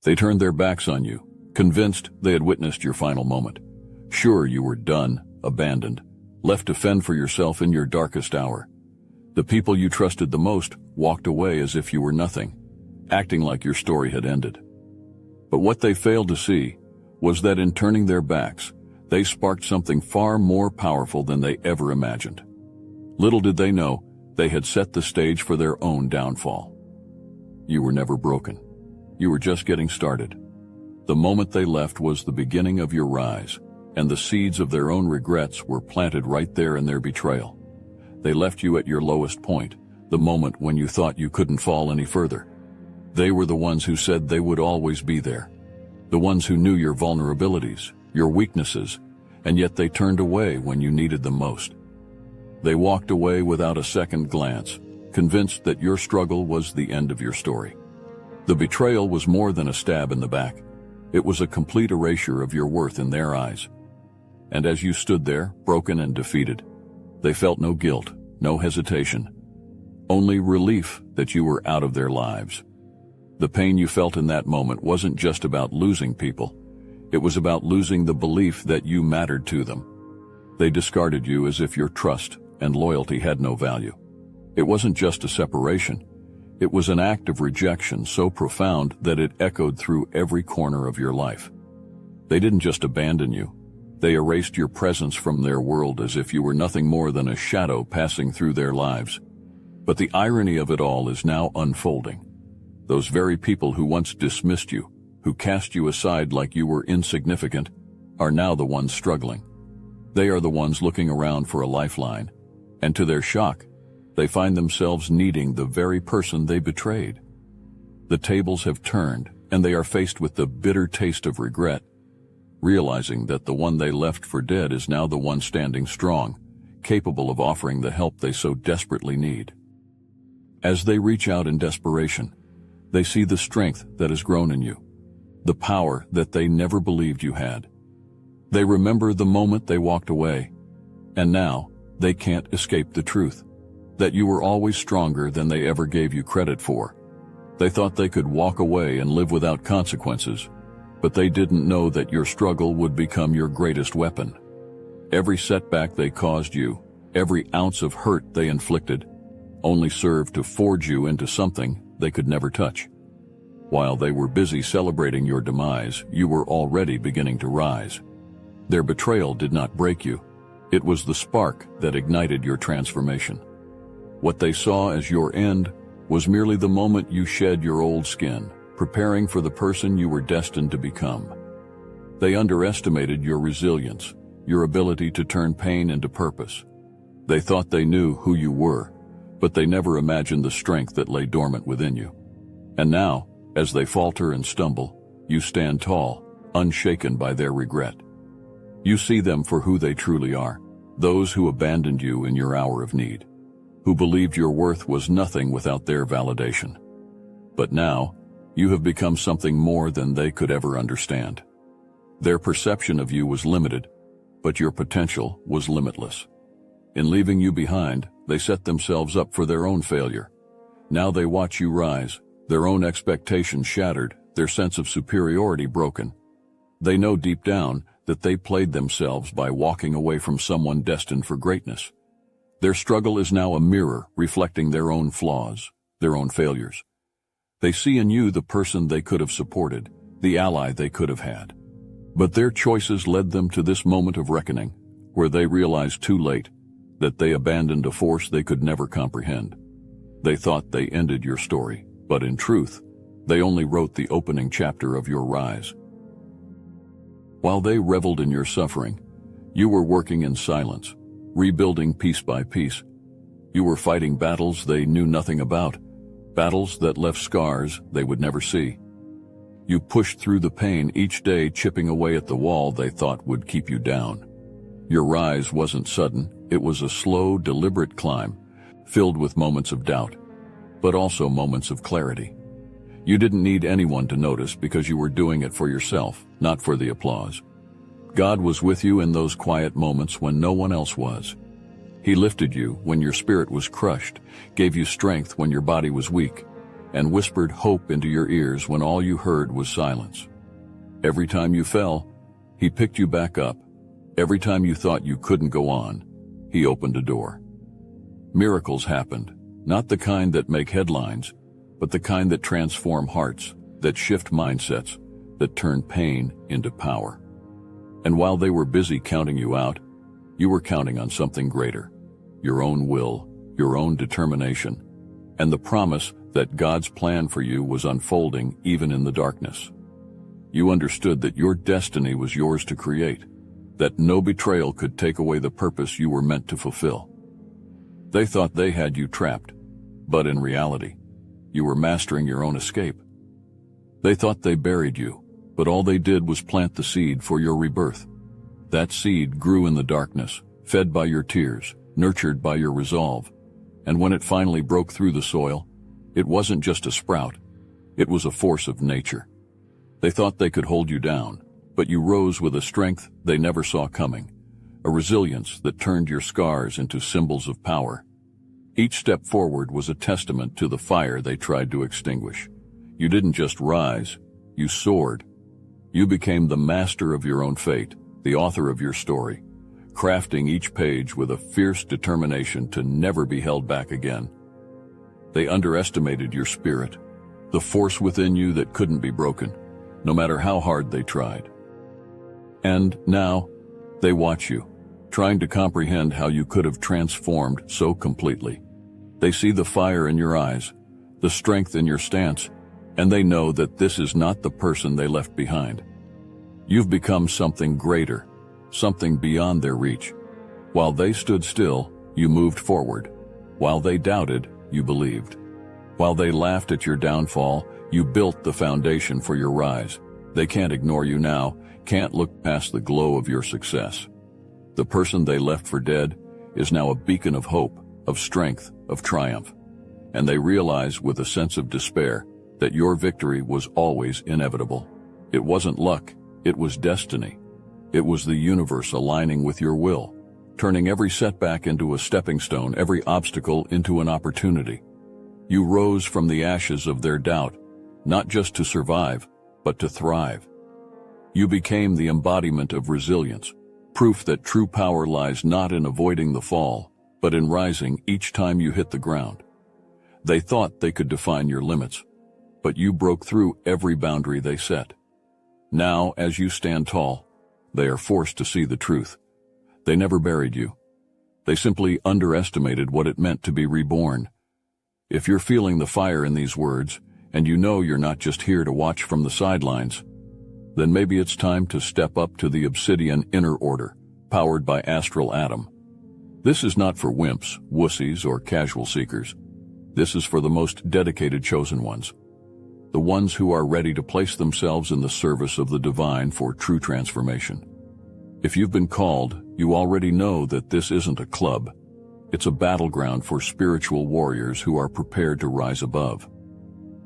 They turned their backs on you, convinced they had witnessed your final moment. Sure, you were done, abandoned, left to fend for yourself in your darkest hour. The people you trusted the most walked away as if you were nothing, acting like your story had ended. But what they failed to see was that in turning their backs, they sparked something far more powerful than they ever imagined. Little did they know, they had set the stage for their own downfall. You were never broken. You were just getting started. The moment they left was the beginning of your rise, and the seeds of their own regrets were planted right there in their betrayal. They left you at your lowest point, the moment when you thought you couldn't fall any further. They were the ones who said they would always be there. The ones who knew your vulnerabilities, your weaknesses, and yet they turned away when you needed them most. They walked away without a second glance, convinced that your struggle was the end of your story. The betrayal was more than a stab in the back. It was a complete erasure of your worth in their eyes. And as you stood there, broken and defeated, they felt no guilt, no hesitation, only relief that you were out of their lives. The pain you felt in that moment wasn't just about losing people. It was about losing the belief that you mattered to them. They discarded you as if your trust and loyalty had no value. It wasn't just a separation. It was an act of rejection so profound that it echoed through every corner of your life. They didn't just abandon you. They erased your presence from their world as if you were nothing more than a shadow passing through their lives. But the irony of it all is now unfolding. Those very people who once dismissed you, who cast you aside like you were insignificant, are now the ones struggling. They are the ones looking around for a lifeline, and to their shock, they find themselves needing the very person they betrayed. The tables have turned, and they are faced with the bitter taste of regret, realizing that the one they left for dead is now the one standing strong, capable of offering the help they so desperately need. As they reach out in desperation, they see the strength that has grown in you, the power that they never believed you had. They remember the moment they walked away, and now they can't escape the truth, that you were always stronger than they ever gave you credit for. They thought they could walk away and live without consequences, but they didn't know that your struggle would become your greatest weapon. Every setback they caused you, every ounce of hurt they inflicted, only served to forge you into something they could never touch. While they were busy celebrating your demise, you were already beginning to rise. Their betrayal did not break you. It was the spark that ignited your transformation. What they saw as your end was merely the moment you shed your old skin, preparing for the person you were destined to become. They underestimated your resilience, your ability to turn pain into purpose. They thought they knew who you were, but they never imagined the strength that lay dormant within you. And now, as they falter and stumble, you stand tall, unshaken by their regret. You see them for who they truly are, those who abandoned you in your hour of need, who believed your worth was nothing without their validation. But now, you have become something more than they could ever understand. Their perception of you was limited, but your potential was limitless. In leaving you behind, they set themselves up for their own failure. Now they watch you rise, their own expectations shattered, their sense of superiority broken. They know deep down that they played themselves by walking away from someone destined for greatness. Their struggle is now a mirror reflecting their own flaws, their own failures. They see in you the person they could have supported, the ally they could have had. But their choices led them to this moment of reckoning, where they realized too late that they abandoned a force they could never comprehend. They thought they ended your story, but in truth, they only wrote the opening chapter of your rise. While they reveled in your suffering, you were working in silence, rebuilding piece by piece. You were fighting battles they knew nothing about, battles that left scars they would never see. You pushed through the pain each day, chipping away at the wall they thought would keep you down. Your rise wasn't sudden, it was a slow, deliberate climb, filled with moments of doubt, but also moments of clarity. You didn't need anyone to notice because you were doing it for yourself, not for the applause. God was with you in those quiet moments when no one else was. He lifted you when your spirit was crushed, gave you strength when your body was weak, and whispered hope into your ears when all you heard was silence. Every time you fell, he picked you back up. Every time you thought you couldn't go on, he opened a door. Miracles happened, not the kind that make headlines, but the kind that transform hearts, that shift mindsets, that turn pain into power. And while they were busy counting you out, you were counting on something greater, your own will, your own determination, and the promise that God's plan for you was unfolding even in the darkness. You understood that your destiny was yours to create, that no betrayal could take away the purpose you were meant to fulfill. They thought they had you trapped, but in reality, you were mastering your own escape. They thought they buried you, but all they did was plant the seed for your rebirth. That seed grew in the darkness, fed by your tears, nurtured by your resolve, and when it finally broke through the soil, it wasn't just a sprout, it was a force of nature. They thought they could hold you down, but you rose with a strength they never saw coming, a resilience that turned your scars into symbols of power. Each step forward was a testament to the fire they tried to extinguish. You didn't just rise, you soared. You became the master of your own fate, the author of your story, crafting each page with a fierce determination to never be held back again. They underestimated your spirit, the force within you that couldn't be broken, no matter how hard they tried. And now, they watch you, trying to comprehend how you could have transformed so completely. They see the fire in your eyes, the strength in your stance, and they know that this is not the person they left behind. You've become something greater, something beyond their reach. While they stood still, you moved forward. While they doubted, you believed. While they laughed at your downfall, you built the foundation for your rise. They can't ignore you now, can't look past the glow of your success. The person they left for dead is now a beacon of hope, of strength, of triumph. And they realize with a sense of despair that your victory was always inevitable. It wasn't luck, it was destiny. It was the universe aligning with your will, turning every setback into a stepping stone, every obstacle into an opportunity. You rose from the ashes of their doubt, not just to survive, but to thrive. You became the embodiment of resilience, proof that true power lies not in avoiding the fall, but in rising each time you hit the ground. They thought they could define your limits, but you broke through every boundary they set. Now, as you stand tall, they are forced to see the truth. They never buried you. They simply underestimated what it meant to be reborn. If you're feeling the fire in these words, and you know you're not just here to watch from the sidelines, then maybe it's time to step up to the Obsidian inner order, powered by Astral Atom. This is not for wimps, wussies, or casual seekers. This is for the most dedicated chosen ones, the ones who are ready to place themselves in the service of the divine for true transformation. If you've been called, you already know that this isn't a club. It's a battleground for spiritual warriors who are prepared to rise above.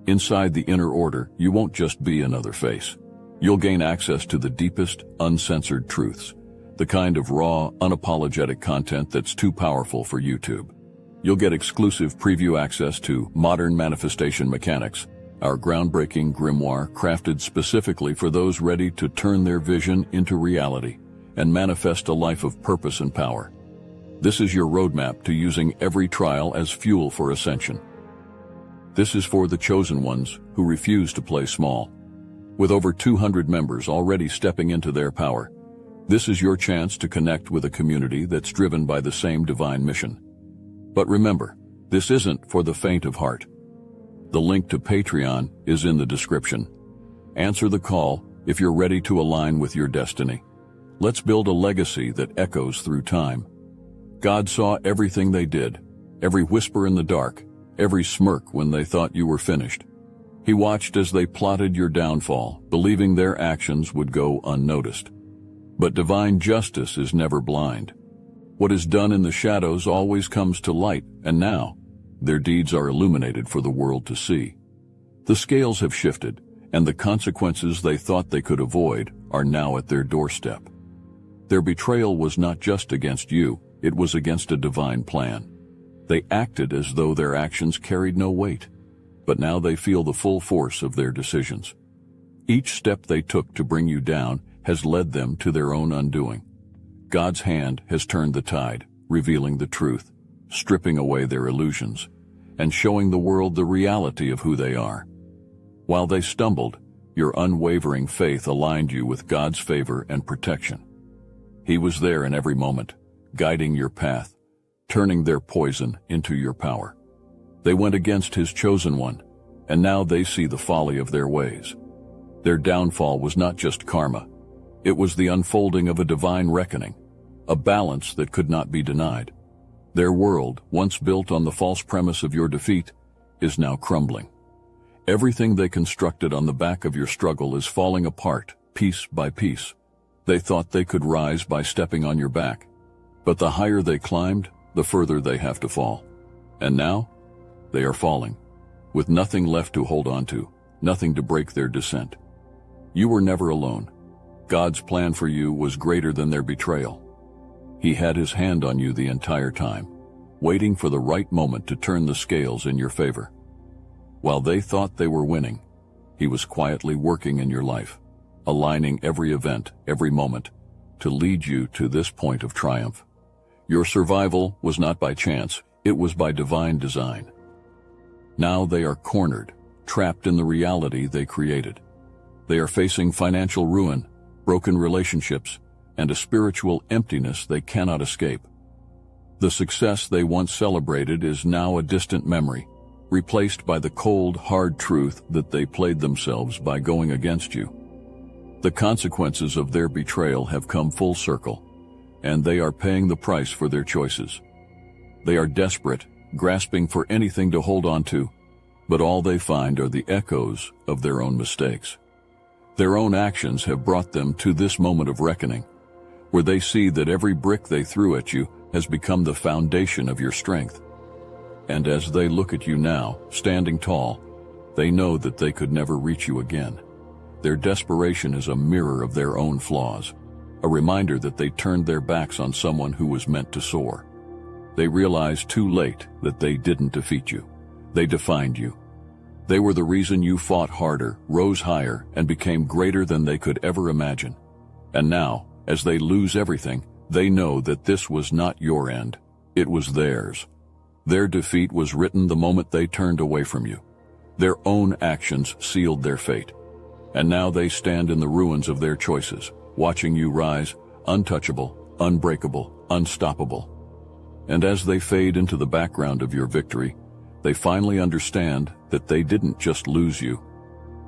Inside the inner order, you won't just be another face. You'll gain access to the deepest, uncensored truths, the kind of raw, unapologetic content that's too powerful for YouTube. You'll get exclusive preview access to Modern Manifestation Mechanics, our groundbreaking grimoire crafted specifically for those ready to turn their vision into reality and manifest a life of purpose and power. This is your roadmap to using every trial as fuel for ascension. This is for the chosen ones who refuse to play small. With over 200 members already stepping into their power, this is your chance to connect with a community that's driven by the same divine mission. But remember, this isn't for the faint of heart. The link to Patreon is in the description. Answer the call if you're ready to align with your destiny. Let's build a legacy that echoes through time. God saw everything they did, every whisper in the dark, every smirk when they thought you were finished. He watched as they plotted your downfall, believing their actions would go unnoticed. But divine justice is never blind. What is done in the shadows always comes to light, and now, their deeds are illuminated for the world to see. The scales have shifted, and the consequences they thought they could avoid are now at their doorstep. Their betrayal was not just against you, it was against a divine plan. They acted as though their actions carried no weight. but now they feel the full force of their decisions. Each step they took to bring you down has led them to their own undoing. God's hand has turned the tide, revealing the truth, stripping away their illusions, and showing the world the reality of who they are. While they stumbled, your unwavering faith aligned you with God's favor and protection. He was there in every moment, guiding your path, turning their poison into your power. They went against His chosen one, and now they see the folly of their ways. Their downfall was not just karma. It was the unfolding of a divine reckoning, a balance that could not be denied. Their world, once built on the false premise of your defeat, is now crumbling. Everything they constructed on the back of your struggle is falling apart, piece by piece. They thought they could rise by stepping on your back, but the higher they climbed, the further they have to fall. And now, they are falling, with nothing left to hold on to, nothing to break their descent. You were never alone. God's plan for you was greater than their betrayal. He had His hand on you the entire time, waiting for the right moment to turn the scales in your favor. While they thought they were winning, He was quietly working in your life, aligning every event, every moment, to lead you to this point of triumph. Your survival was not by chance, it was by divine design. Now they are cornered, trapped in the reality they created. They are facing financial ruin, broken relationships, and a spiritual emptiness they cannot escape. The success they once celebrated is now a distant memory, replaced by the cold, hard truth that they played themselves by going against you. The consequences of their betrayal have come full circle, and they are paying the price for their choices. They are desperate, grasping for anything to hold on to, but all they find are the echoes of their own mistakes. Their own actions have brought them to this moment of reckoning, where they see that every brick they threw at you has become the foundation of your strength. And as they look at you now, standing tall, they know that they could never reach you again. Their desperation is a mirror of their own flaws, a reminder that they turned their backs on someone who was meant to soar. They realized too late that they didn't defeat you. They defined you. They were the reason you fought harder, rose higher, and became greater than they could ever imagine. And now, as they lose everything, they know that this was not your end. It was theirs. Their defeat was written the moment they turned away from you. Their own actions sealed their fate. And now they stand in the ruins of their choices, watching you rise, untouchable, unbreakable, unstoppable. And as they fade into the background of your victory, they finally understand that they didn't just lose you.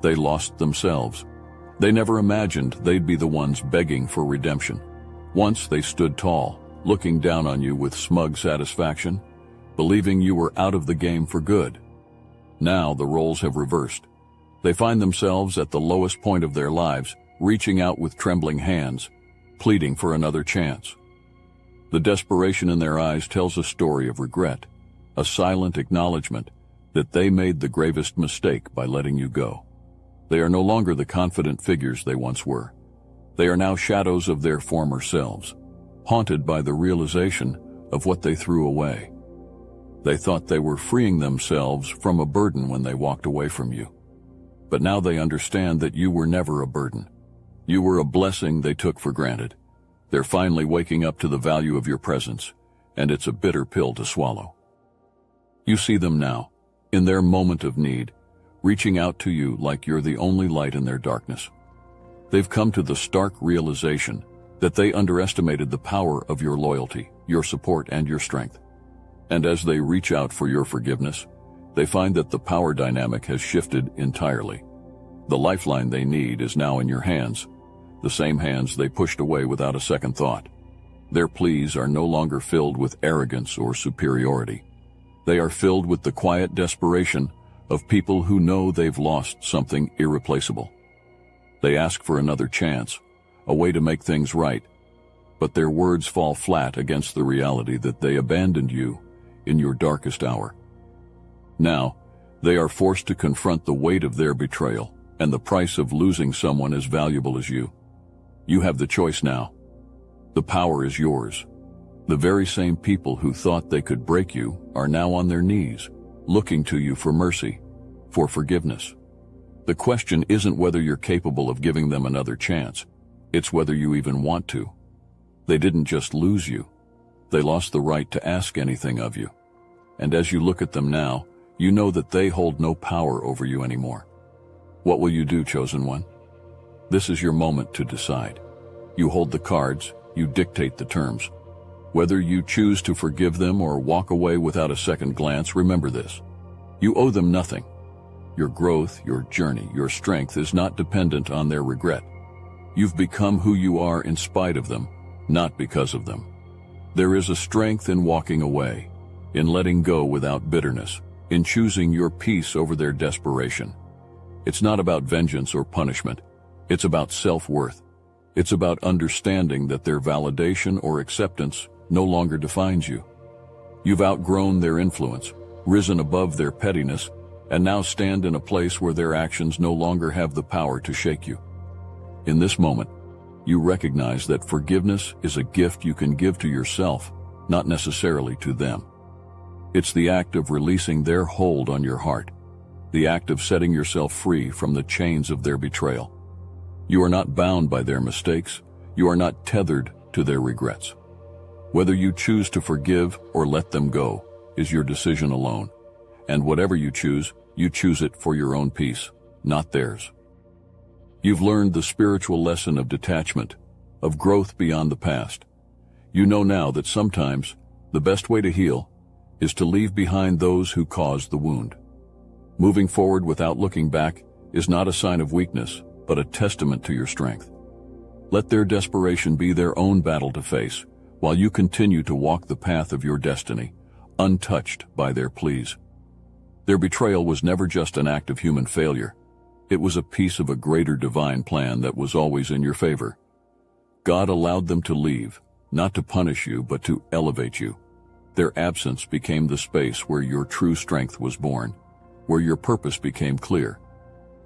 They lost themselves. They never imagined they'd be the ones begging for redemption. Once they stood tall, looking down on you with smug satisfaction, believing you were out of the game for good. Now the roles have reversed. They find themselves at the lowest point of their lives, reaching out with trembling hands, pleading for another chance. The desperation in their eyes tells a story of regret, a silent acknowledgement that they made the gravest mistake by letting you go. They are no longer the confident figures they once were. They are now shadows of their former selves, haunted by the realization of what they threw away. They thought they were freeing themselves from a burden when they walked away from you. But now they understand that you were never a burden. You were a blessing they took for granted. They're finally waking up to the value of your presence, and it's a bitter pill to swallow. You see them now, in their moment of need, reaching out to you like you're the only light in their darkness. They've come to the stark realization that they underestimated the power of your loyalty, your support, and your strength. And as they reach out for your forgiveness, they find that the power dynamic has shifted entirely. The lifeline they need is now in your hands, the same hands they pushed away without a second thought. Their pleas are no longer filled with arrogance or superiority. They are filled with the quiet desperation of people who know they've lost something irreplaceable. They ask for another chance, a way to make things right, but their words fall flat against the reality that they abandoned you in your darkest hour. Now, they are forced to confront the weight of their betrayal and the price of losing someone as valuable as you. You have the choice now. The power is yours. The very same people who thought they could break you are now on their knees, looking to you for mercy, for forgiveness. The question isn't whether you're capable of giving them another chance. It's whether you even want to. They didn't just lose you. They lost the right to ask anything of you. And as you look at them now, you know that they hold no power over you anymore. What will you do, chosen one? This is your moment to decide. You hold the cards, you dictate the terms. Whether you choose to forgive them or walk away without a second glance, remember this. You owe them nothing. Your growth, your journey, your strength is not dependent on their regret. You've become who you are in spite of them, not because of them. There is a strength in walking away, in letting go without bitterness, in choosing your peace over their desperation. It's not about vengeance or punishment. It's about self-worth. It's about understanding that their validation or acceptance no longer defines you. You've outgrown their influence, risen above their pettiness, and now stand in a place where their actions no longer have the power to shake you. In this moment, you recognize that forgiveness is a gift you can give to yourself, not necessarily to them. It's the act of releasing their hold on your heart, the act of setting yourself free from the chains of their betrayal. You are not bound by their mistakes. You are not tethered to their regrets. Whether you choose to forgive or let them go is your decision alone. And whatever you choose it for your own peace, not theirs. You've learned the spiritual lesson of detachment, of growth beyond the past. You know now that sometimes the best way to heal is to leave behind those who caused the wound. Moving forward without looking back is not a sign of weakness, but a testament to your strength. Let their desperation be their own battle to face, while you continue to walk the path of your destiny, untouched by their pleas. Their betrayal was never just an act of human failure. It was a piece of a greater divine plan that was always in your favor. God allowed them to leave, not to punish you, but to elevate you. Their absence became the space where your true strength was born, where your purpose became clear.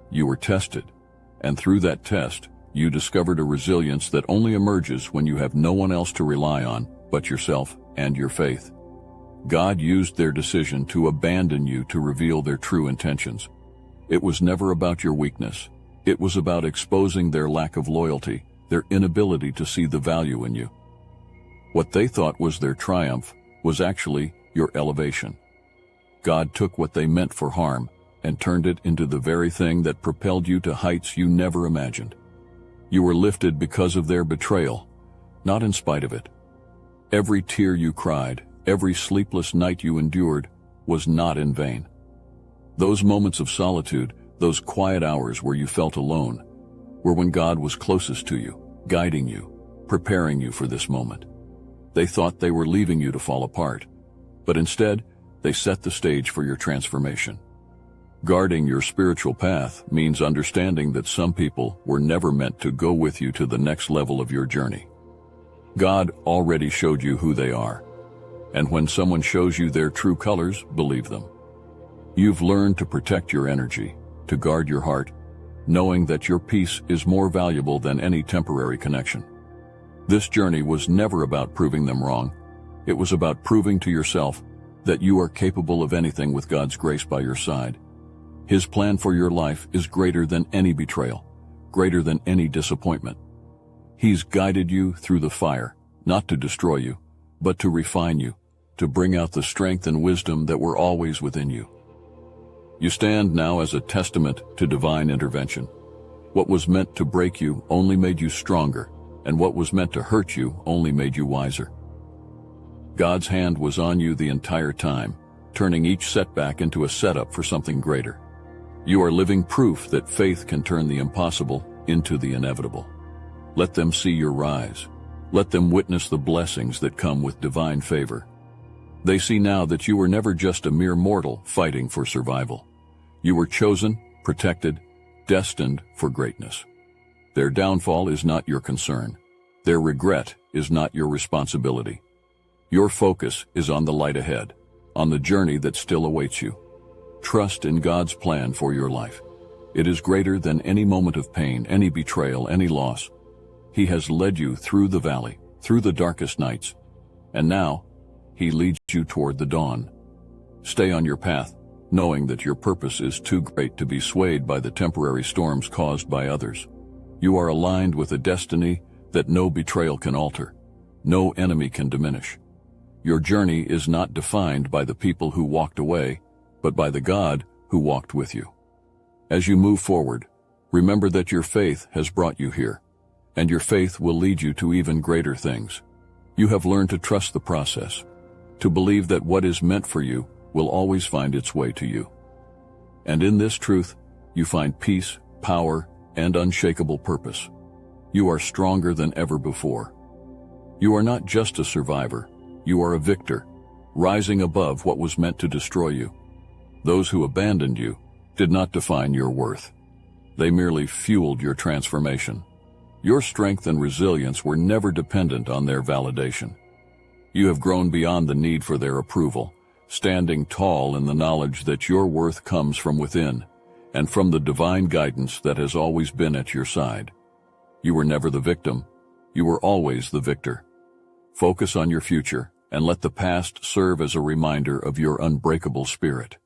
You were tested, and through that test, you discovered a resilience that only emerges when you have no one else to rely on but yourself and your faith. God used their decision to abandon you to reveal their true intentions. It was never about your weakness. It was about exposing their lack of loyalty, their inability to see the value in you. What they thought was their triumph was actually your elevation. God took what they meant for harm and turned it into the very thing that propelled you to heights you never imagined. You were lifted because of their betrayal, not in spite of it. Every tear you cried, every sleepless night you endured, was not in vain. Those moments of solitude, those quiet hours where you felt alone, were when God was closest to you, guiding you, preparing you for this moment. They thought they were leaving you to fall apart, but instead, they set the stage for your transformation. Guarding your spiritual path means understanding that some people were never meant to go with you to the next level of your journey. God already showed you who they are, and when someone shows you their true colors, believe them. You've learned to protect your energy, to guard your heart, knowing that your peace is more valuable than any temporary connection. This journey was never about proving them wrong. It was about proving to yourself that you are capable of anything with God's grace by your side. His plan for your life is greater than any betrayal, greater than any disappointment. He's guided you through the fire, not to destroy you, but to refine you, to bring out the strength and wisdom that were always within you. You stand now as a testament to divine intervention. What was meant to break you only made you stronger, and what was meant to hurt you only made you wiser. God's hand was on you the entire time, turning each setback into a setup for something greater. You are living proof that faith can turn the impossible into the inevitable. Let them see your rise. Let them witness the blessings that come with divine favor. They see now that you were never just a mere mortal fighting for survival. You were chosen, protected, destined for greatness. Their downfall is not your concern. Their regret is not your responsibility. Your focus is on the light ahead, on the journey that still awaits you. Trust in God's plan for your life. It is greater than any moment of pain, any betrayal, any loss. He has led you through the valley, through the darkest nights, and now He leads you toward the dawn. Stay on your path, knowing that your purpose is too great to be swayed by the temporary storms caused by others. You are aligned with a destiny that no betrayal can alter, no enemy can diminish. Your journey is not defined by the people who walked away, but by the God who walked with you. As you move forward, remember that your faith has brought you here, and your faith will lead you to even greater things. You have learned to trust the process, to believe that what is meant for you will always find its way to you. And in this truth, you find peace, power, and unshakable purpose. You are stronger than ever before. You are not just a survivor, you are a victor, rising above what was meant to destroy you. Those who abandoned you did not define your worth. They merely fueled your transformation. Your strength and resilience were never dependent on their validation. You have grown beyond the need for their approval, standing tall in the knowledge that your worth comes from within, and from the divine guidance that has always been at your side. You were never the victim, you were always the victor. Focus on your future, and let the past serve as a reminder of your unbreakable spirit.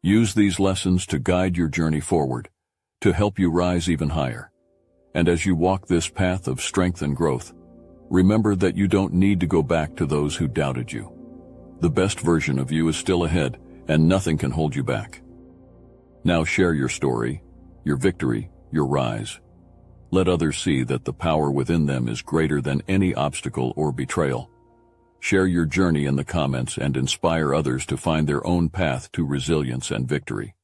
Use these lessons to guide your journey forward, to help you rise even higher. And as you walk this path of strength and growth, remember that you don't need to go back to those who doubted you. The best version of you is still ahead, and nothing can hold you back. Now share your story, your victory, your rise. Let others see that the power within them is greater than any obstacle or betrayal. Share your journey in the comments and inspire others to find their own path to resilience and victory.